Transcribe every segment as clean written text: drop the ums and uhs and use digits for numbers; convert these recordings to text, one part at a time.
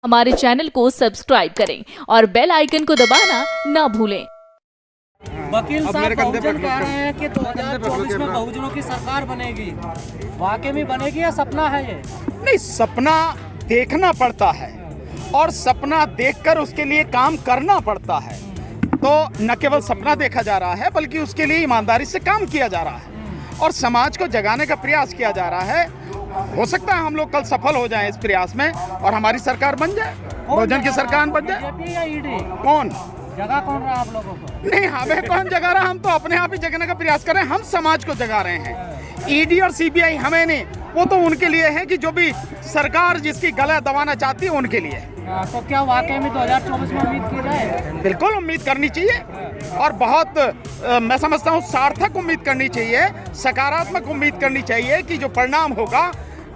हमारे चैनल को सब्सक्राइब करें और बेल आइकन को दबाना ना भूलें। वकील साहब बहुजन कह रहे हैं कि 2024 में बहुजनों की सरकार बनेगी, वाकई में बनेगी या सपना है ये? नहीं, सपना देखना पड़ता है और सपना देखकर उसके लिए काम करना पड़ता है। तो न केवल सपना देखा जा रहा है बल्कि उसके लिए ईमानदारी से काम किया जा रहा है और समाज को जगाने का प्रयास किया जा रहा है। हो सकता है हम लोग कल सफल हो जाएं इस प्रयास में और हमारी सरकार बन जाए, बहुजन की सरकार बन जाए। बीजेपी या ईडी? कौन जगह कौन रहा आप लोगों को? नहीं, हमें कौन जगा रहा, हम तो अपने आप ही जगाने का प्रयास कर रहे हैं। हम समाज को जगा रहे हैं। ईडी और सीबीआई हमें नहीं, वो तो उनके लिए है कि जो भी सरकार जिसकी गला दबाना चाहती है उनके लिए। तो क्या वाकई में 2024 में उम्मीद की जाए? बिल्कुल उम्मीद करनी चाहिए और बहुत मैं समझता हूँ सार्थक उम्मीद करनी चाहिए, सकारात्मक उम्मीद करनी चाहिए कि जो परिणाम होगा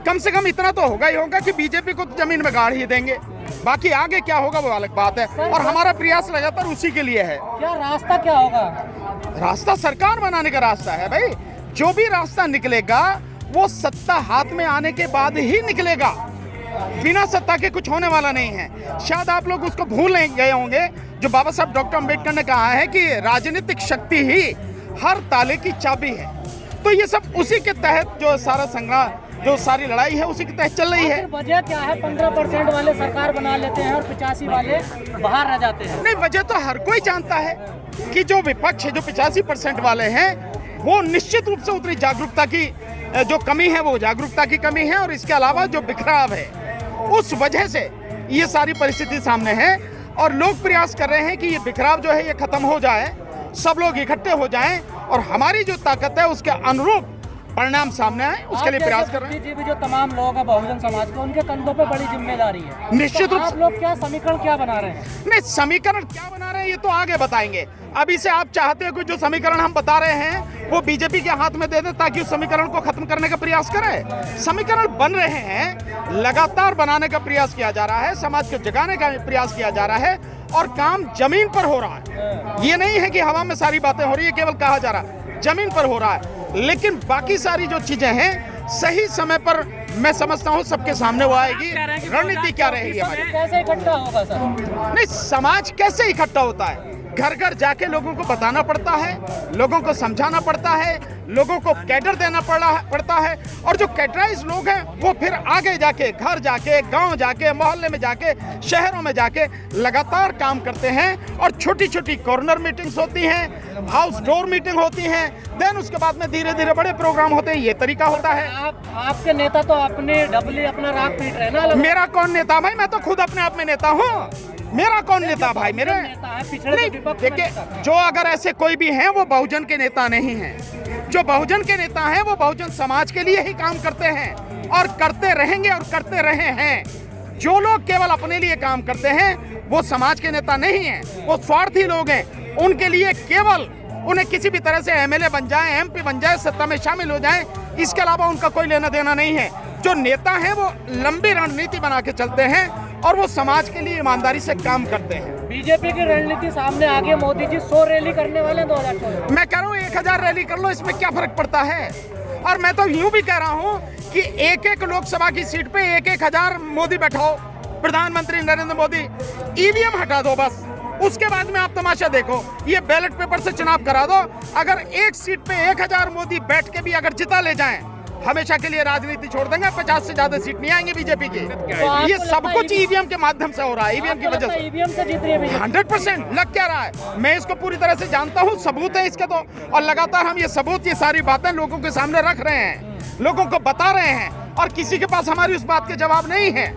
कम से कम इतना तो होगा ही होगा कि बीजेपी को तो जमीन में गाड़ ही देंगे। बाकी आगे क्या होगा वो अलग बात है और हमारा प्रयास लगातार उसी के लिए है। क्या रास्ता क्या होगा? रास्ता सरकार बनाने का रास्ता है भाई। जो भी रास्ता निकलेगा वो सत्ता हाथ में आने के बाद ही निकलेगा, बिना सत्ता के कुछ होने वाला नहीं है। शायद आप लोग उसको भूल नहीं गए होंगे जो बाबा साहब डॉक्टर अंबेडकर ने कहा है कि राजनीतिक शक्ति ही हर ताले की चाबी है। तो ये सब उसी के तहत जो सारा संग्राम, जो सारी लड़ाई है उसी के तहत चल रही है। वजह क्या है? 15% वाले सरकार बना लेते हैं और 85 वाले बाहर रह जाते हैं। नहीं, वजह तो हर कोई जानता है कि जो विपक्ष है, जो 85% वाले हैं, वो निश्चित रूप से उतनी जागरूकता की जो कमी है वो जागरूकता की कमी है और इसके अलावा जो बिखराव है उस वजह से ये सारी परिस्थिति सामने है और लोग प्रयास कर रहे हैं कि ये बिखराव जो है ये खत्म हो जाए, सब लोग इकट्ठे हो जाएं और हमारी जो ताकत है उसके अनुरूप परिणाम सामने आए, उसके लिए प्रयास कर रहे हैं। बुद्धिजीवी जो तमाम लोग हैं बहुजन समाज के, उनके कंधों पे बड़ी जिम्मेदारी है। निश्चित रूप से आप लोग क्या समीकरण क्या बना रहे हैं? नहीं, समीकरण क्या बना रहे हैं ये तो आगे बताएंगे। अभी से आप चाहते हो कि जो समीकरण हम बता रहे हैं वो बीजेपी के हाथ में दे दे ताकि उस समीकरण को खत्म करने का प्रयास करें। समीकरण बन रहे हैं, लगातार बनाने का प्रयास किया जा रहा है, समाज को जगाने का प्रयास किया जा रहा है और काम जमीन पर हो रहा है। ये नहीं है कि हवा में सारी बातें हो रही है, केवल कहा जा रहा है, जमीन पर हो रहा है। लेकिन बाकी सारी जो चीजें हैं सही समय पर मैं समझता हूँ सबके सामने वो आएगी। रणनीति क्या रहेगी हमारी? कैसे इकट्ठा होगा सर? नहीं, समाज कैसे इकट्ठा होता है? घर घर जाके लोगों को बताना पड़ता है, लोगों को समझाना पड़ता है, लोगों को कैडर देना पड़ता है और जो कैडराइज लोग हैं वो फिर आगे जाके घर जाके गांव जाके मोहल्ले में जाके शहरों में जाके लगातार काम करते हैं और छोटी छोटी कॉर्नर मीटिंग्स होती हैं, हाउस डोर मीटिंग होती हैं, देन उसके बाद में धीरे धीरे बड़े प्रोग्राम होते हैं। ये तरीका होता है। आपके नेता तो अपने डबली अपना राग पीट रहे ना। मेरा कौन नेता भाई? मैं तो खुद अपने आप में नेता हूँ। मेरा कौन नेता भाई? मेरे नहीं, देखिए, जो अगर ऐसे कोई भी हैं वो बहुजन के नेता नहीं हैं। जो बहुजन के नेता हैं वो बहुजन समाज के लिए ही काम करते हैं और करते रहेंगे और करते रहे हैं। जो लोग केवल अपने लिए काम करते हैं वो समाज के नेता नहीं हैं, वो स्वार्थी लोग हैं। उनके लिए केवल उन्हें किसी भी तरह से एमएलए बन जाए, एमपी बन जाए, सत्ता में शामिल हो जाए, इसके अलावा उनका कोई लेना देना नहीं है। जो नेता हैं वो लंबी रणनीति बना के चलते हैं और वो समाज के लिए ईमानदारी से काम करते हैं। बीजेपी की रणनीति सामने आ गई, मोदी जी 100 रैली करने वाले हैं 2024। मैं कह रहा हूँ 1000 रैली कर लो, इसमें क्या फर्क पड़ता है? और मैं तो यूं भी कह रहा हूँ कि एक एक लोकसभा की सीट पे 1000 मोदी बैठाओ, प्रधानमंत्री नरेंद्र मोदी। ईवीएम हटा दो बस, उसके बाद में आप तमाशा देखो। ये बैलेट पेपर से चुनाव करा दो। अगर एक सीट पे 1000 मोदी बैठ के भी अगर जिता ले जाएं, हमेशा के लिए राजनीति छोड़ देंगे। 50 से ज्यादा सीट नहीं आएंगे बीजेपी की। तो ये सब कुछ ईवीएम के माध्यम से हो रहा है, ईवीएम की वजह से। ईवीएम से जीत रही है बीजेपी। 100% लग क्या रहा है? मैं इसको पूरी तरह से जानता हूँ, सबूत है इसके तो, और लगातार हम ये सबूत, ये सारी बातें लोगों के सामने रख रहे हैं, लोगों को बता रहे हैं और किसी के पास हमारी उस बात के जवाब नहीं है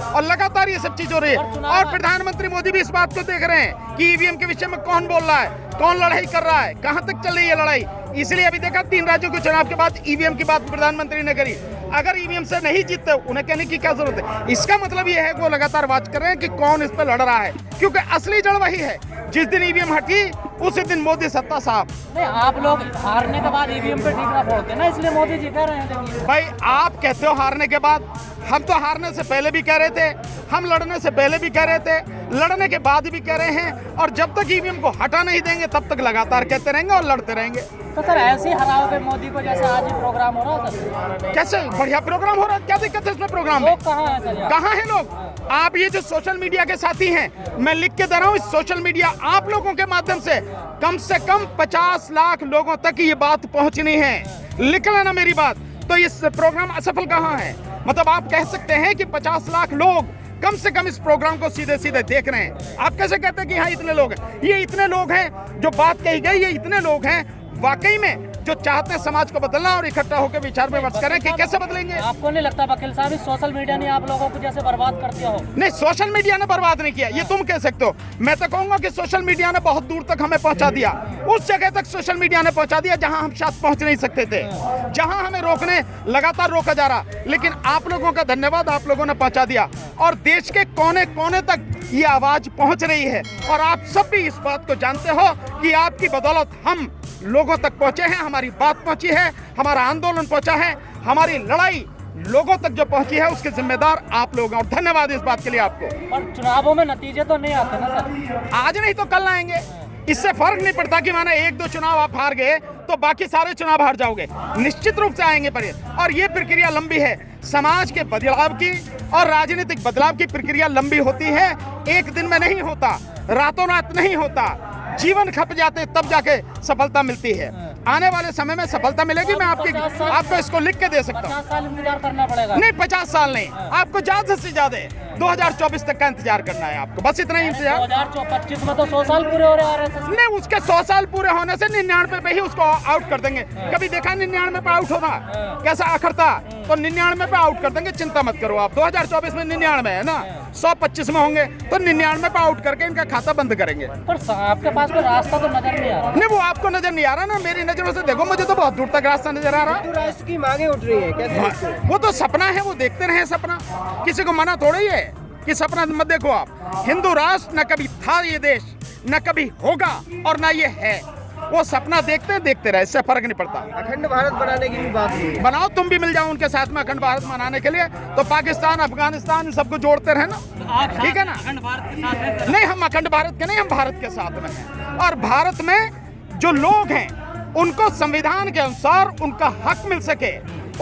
और लगातार ये सब चीज हो रही है। और प्रधानमंत्री मोदी भी इस बात को देख रहे हैं कि ईवीएम के विषय में कौन बोल रहा है, कौन लड़ाई कर रहा है, कहां तक चल रही है लड़ाई। इसलिए अभी देखा 3 राज्यों के चुनाव के बाद ईवीएम की बात प्रधानमंत्री ने करी। अगर ईवीएम से नहीं जीतते उन्हें कहने की क्या जरूरत है? इसका मतलब ये है कि वो लगातार वाच कर रहे हैं कि कौन इस पर लड़ रहा है, क्योंकि असली जड़ वही है। जिस दिन ईवीएम हटी उसी दिन मोदी सत्ता साहब। नहीं, आप लोग हारने के बाद ईवीएम पे टीका फोड़ते हैं ना, इसलिए मोदी जी कह रहे हैं। भाई आप कहते हो हारने के बाद, हम तो हारने से पहले भी कह रहे थे, हम लड़ने से पहले भी कह रहे थे, लड़ने के बाद भी कह रहे हैं और जब तक ईवीएम को हटा नहीं देंगे तब तक लगातार कहते रहेंगे और लड़ते रहेंगे। तो सर ऐसे ही हराओगे मोदी को जैसे आज ही प्रोग्राम हो रहा है सर? कैसे बढ़िया प्रोग्राम हो रहा है, क्या दिक्कत है इसमें प्रोग्राम में? लोग कहाँ है सर? कहाँ हैं लोग? आप ये जो सोशल मीडिया के साथी हैं, मैं लिख के दे रहा हूँ, इस सोशल मीडिया आप लोगों के माध्यम से कम 50 लाख लोगों तक ये बात पहुंचनी है। लिख लेना मेरी बात। तो इस प्रोग्राम असफल कहाँ है? मतलब आप कह सकते हैं कि 50 लाख लोग कम से कम इस प्रोग्राम को सीधे सीधे देख रहे हैं। आप कैसे कहते हैं कि हाँ इतने लोग हैं? ये इतने लोग हैं जो बात कही गई, ये इतने लोग हैं वाकई में जो चाहते हैं समाज को बदलना और इकट्ठा होकर विचार विमर्श करें कि कैसे बदलेंगे। आपको नहीं लगता वकील साहब इस सोशल मीडिया ने आप लोगों को जैसे बर्बाद कर दिया हो? नहीं, सोशल मीडिया ने बर्बाद नहीं किया, ये तुम कह सकते हो। मैं तो कहूंगा कि सोशल मीडिया ने बहुत दूर तक हमें पहुंचा दिया, उस जगह तक सोशल मीडिया ने पहुंचा दिया जहां हम शायद पहुंच नहीं सकते थे, जहां हमें रोकने लगातार रोका जा रहा। लेकिन आप लोगों का धन्यवाद, आप लोगों ने पहुंचा दिया और देश के कोने कोने तक ये आवाज पहुंच रही है। और आप सब भी इस बात को जानते हो कि आपकी बदौलत हम लोगों तक पहुंचे हैं, हमारी बात पहुंची है, हमारा आंदोलन पहुंचा है, हमारी लड़ाई लोगों तक जो पहुंची है उसके जिम्मेदार आप लोग हैं और धन्यवाद इस बात के लिए आपको। पर चुनावों में नतीजे तो नहीं आते ना सर? आज नहीं तो कल आएंगे, इससे फर्क नहीं पड़ता कि माने 1-2 चुनाव आप हार गए तो बाकी सारे चुनाव हार जाओगे। निश्चित रूप से आएंगे पर और ये प्रक्रिया लंबी है। समाज के बदलाव की और राजनीतिक बदलाव की प्रक्रिया लंबी होती है, एक दिन में नहीं होता, रातों रात नहीं होता। जीवन खप जाते तब जाके सफलता मिलती है। आने वाले समय में सफलता मिलेगी। मैं आपको इसको लिख के दे सकता हूँ। 50 साल इंतजार करना पड़ेगा? नहीं, 50 साल नहीं, आपको ज्यादा से ज्यादा 2024 तक का इंतजार करना है आपको, बस इतना ही इंतजार। 2025 में तो 100 साल पूरे हो रहे हैं RSS। नहीं, उसके 100 साल पूरे होने से 99 पे ही उसको आउट कर देंगे। कभी देखा 99 पे आउट होना कैसा आखिरता? तो 99 पे आउट कर देंगे, चिंता मत करो आप। 2024 में 99 है ना, 125 में होंगे तो 99 पे आउट करके इनका खाता बंद करेंगे। पर आपके पास कोई रास्ता तो नजर नहीं आ रहा? नहीं, वो आपको नजर नहीं आ रहा ना, मेरी नजरों से देखो, मुझे तो बहुत दूर तक रास्ता नजर आ रहा। राष्ट्र की मांगे उठ रही है कैसे? वो तो सपना है, वो देखते रहे सपना, किसी को मना थोड़ा ही है कि सपना मत देखो आप। हिंदू राष्ट्र न कभी था ये देश, न कभी होगा और न ये है। वो सपना देखते रहे, इससे फर्क नहीं पड़ता। अखंड भारत बनाने की भी बात हुई है। बनाओ, तुम भी मिल जाओ उनके साथ में अखंड भारत बनाने के लिए। तो पाकिस्तान, अफगानिस्तान सबको जोड़ते रहे ना, ठीक है ना? अखंड भारत के साथ है? नहीं, हम अखंड भारत के नहीं, हम भारत के साथ में हैं। और भारत में जो लोग हैं उनको संविधान के अनुसार उनका हक मिल सके,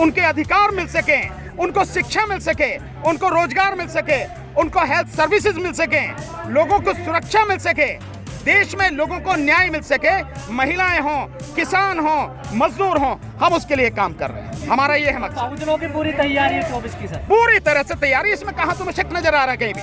उनके अधिकार मिल सके, उनको शिक्षा मिल सके, उनको रोजगार मिल सके, उनको हेल्थ सर्विसेज मिल सके, लोगों को सुरक्षा मिल सके, देश में लोगों को न्याय मिल सके, महिलाएं हों, किसान हों, मजदूर हों, हम उसके लिए काम कर रहे हैं। हमारा ये है मकसद। बहुजनों की पूरी तैयारी है 24 की सर? पूरी तरह से तैयारी, इसमें कहाँ तुम्हें शक नजर आ रहा है कहीं भी?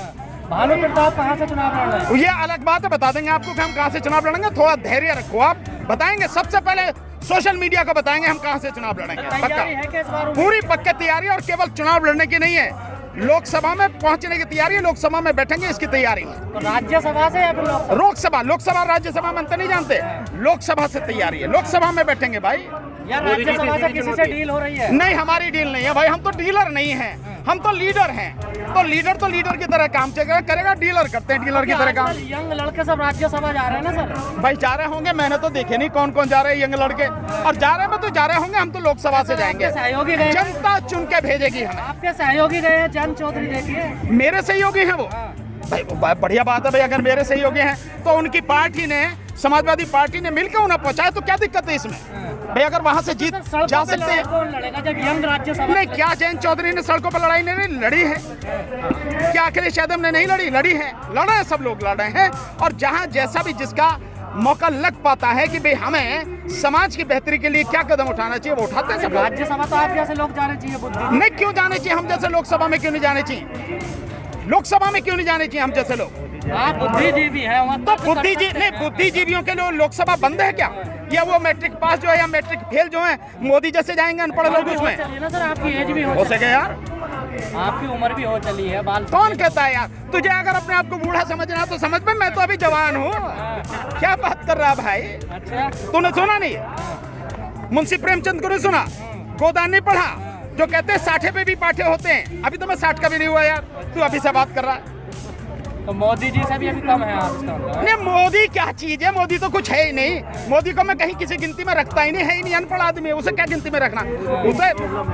भानु प्रताप कहाँ से चुनाव लड़ रहे हैं? ये अलग बात है, बता देंगे आपको कि हम कहाँ से चुनाव लड़ेंगे। थोड़ा धैर्य रखो, आप बताएंगे। सबसे पहले सोशल मीडिया को बताएंगे हम कहाँ से चुनाव लड़ेंगे। तैयारी है क्या इस बार? पूरी पक्की तैयारी, और केवल चुनाव लड़ने की नहीं है, लोकसभा में पहुंचने की तैयारी है, लोकसभा में बैठेंगे इसकी तैयारी है। तो राज्यसभा से या फिर लोकसभा? लोकसभा राज्यसभा में अंतर नहीं जानते, लोकसभा से तैयारी है, लोकसभा में बैठेंगे भाई। या राज्यसभा से किसी से डील हो रही है? नहीं, हमारी डील नहीं है भाई, हम तो डीलर नहीं हैं, हम तो लीडर हैं। तो लीडर की तरह काम करेगा, डीलर करते हैं डीलर की तरह काम। यंग लड़के सब राज्यसभा जा रहे हैं ना सर? भाई जा रहे होंगे, मैंने तो देखे नहीं कौन कौन जा रहे हैं यंग लड़के, और जा रहे हैं तो जा रहे होंगे। हम तो लोकसभा से जाएंगे, सहयोगी गए, जनता चुन के भेजेगी हमें। आपके सहयोगी गए हैं जन चौधरी, देखिए मेरे सहयोगी हैं वो भाई, वो बढ़िया बात है भाई। अगर मेरे सहयोगी हैं तो उनकी पार्टी ने, समाजवादी पार्टी ने मिलकर उन्हें पहुंचाया, तो क्या दिक्कत है इसमें भाई? अगर वहां से जीत जा सकते हैं। कौन लड़ेगा जब यंग राज्यसभा? नहीं, क्या जयंत चौधरी ने सड़कों पर लड़ाई नहीं लड़ी है? क्या अखिलेश यादव ने नहीं लड़ी है? लड़े हैं, सब लोग लड़ रहे हैं। और जहां जैसा भी जिसका मौका लग पाता है कि भाई हमें समाज की बेहतरी के लिए क्या कदम उठाना चाहिए, वो उठाते हैं सब लोग। राज्यसभा तो आप जैसे लोग जाने चाहिए। बुद्धि नहीं, क्यों जाने चाहिए? हम जैसे लोकसभा में क्यों नहीं जाने चाहिए? लोकसभा में क्यों नहीं जाने चाहिए हम जैसे लोग? आप बुद्धिजीवी है वहाँ तो बुद्धिजीवियों के लिए लोकसभा बंद है क्या? या वो मैट्रिक पास जो है या मैट्रिक फेल जो है मोदी जैसे जाएंगे अनपढ़ लोग उसमें? ना सर, आपकी एज भी हो सके यार, आपकी उम्र भी हो चली है, बाल कौन कहता है यार? तुझे अगर अपने आप को बूढ़ा समझना तो समझ में, मैं तो अभी जवान हूँ। क्या बात कर रहा भाई? अच्छा, तूने सुना नहीं? मुंशी प्रेमचंद को नहीं सुना? गोदान नहीं पढ़ा? जो कहते हैं 60 पे भी पाठे होते हैं। अभी तो मैं 60 का भी नहीं हुआ यार, तू अभी से बात कर रहा है। तो मोदी जी से भी अभी कम है आप इसका मतलब? नहीं, मोदी क्या चीज है? मोदी तो कुछ है ही नहीं। मोदी को मैं कहीं किसी गिनती में रखता ही नहीं, है ही नहीं, अनपढ़ आदमी है, उसे क्या गिनती में रखना?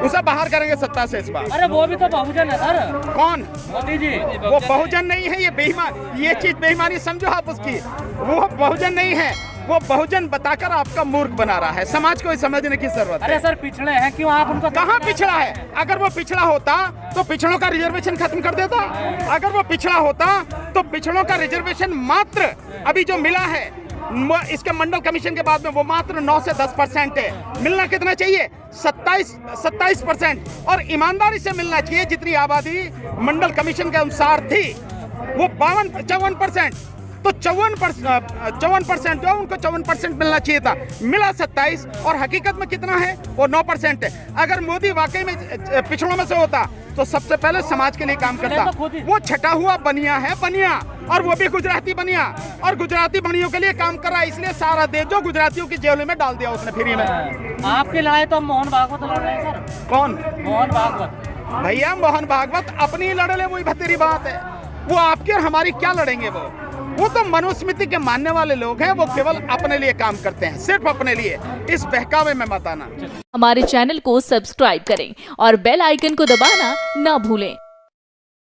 उसे बाहर करेंगे सत्ता से इस बार। अरे वो भी तो बहुजन है सर। कौन? मोदी जी। वो बहुजन नहीं है, ये बेईमान, ये चीज बेईमानी समझो आप उसकी। वो बहुजन नहीं है, वो बहुजन बताकर आपका मूर्ख बना रहा है। समाज को समझने की जरूरत है। अरे सर पिछड़े हैं, क्यों आप उनको कहाँ पिछड़ा है? अगर वो पिछड़ा होता तो पिछड़ों का रिजर्वेशन खत्म कर देता। अगर वो पिछड़ा होता तो पिछड़ों का रिजर्वेशन मात्र अभी जो मिला है इसके मंडल कमीशन के बाद में वो मात्र 9 से 10% है। मिलना कितना चाहिए? 27% और ईमानदारी से मिलना चाहिए। जितनी आबादी मंडल कमीशन के अनुसार थी वो 54%, तो 54% जो उनको 54% मिलना चाहिए था, मिला 27 और हकीकत में कितना है? वो 9% है। अगर मोदी वाकई में पिछड़ों में से होता तो सबसे पहले समाज के लिए काम करता। वो छटा हुआ बनिया है, बनिया, और वो भी गुजराती बनिया, और गुजराती बनियों के लिए काम कर रहा है। इसलिए सारा देश जो गुजरातियों की जेल में डाल दिया उसने फ्री में। आपकी लड़ाई तो मोहन भागवत लड़ रहे हैं सर। कौन? मोहन भागवत। भैया मोहन भागवत अपनी लड़ ले, वही भतेरी बात है। वो आपकी और हमारी क्या लड़ेंगे? वो तो मनुस्मृति के मानने वाले लोग हैं। वो केवल अपने लिए काम करते हैं, सिर्फ अपने लिए। इस बहकावे में मत आना। हमारे चैनल को सब्सक्राइब करें और बेल आइकन को दबाना ना भूलें।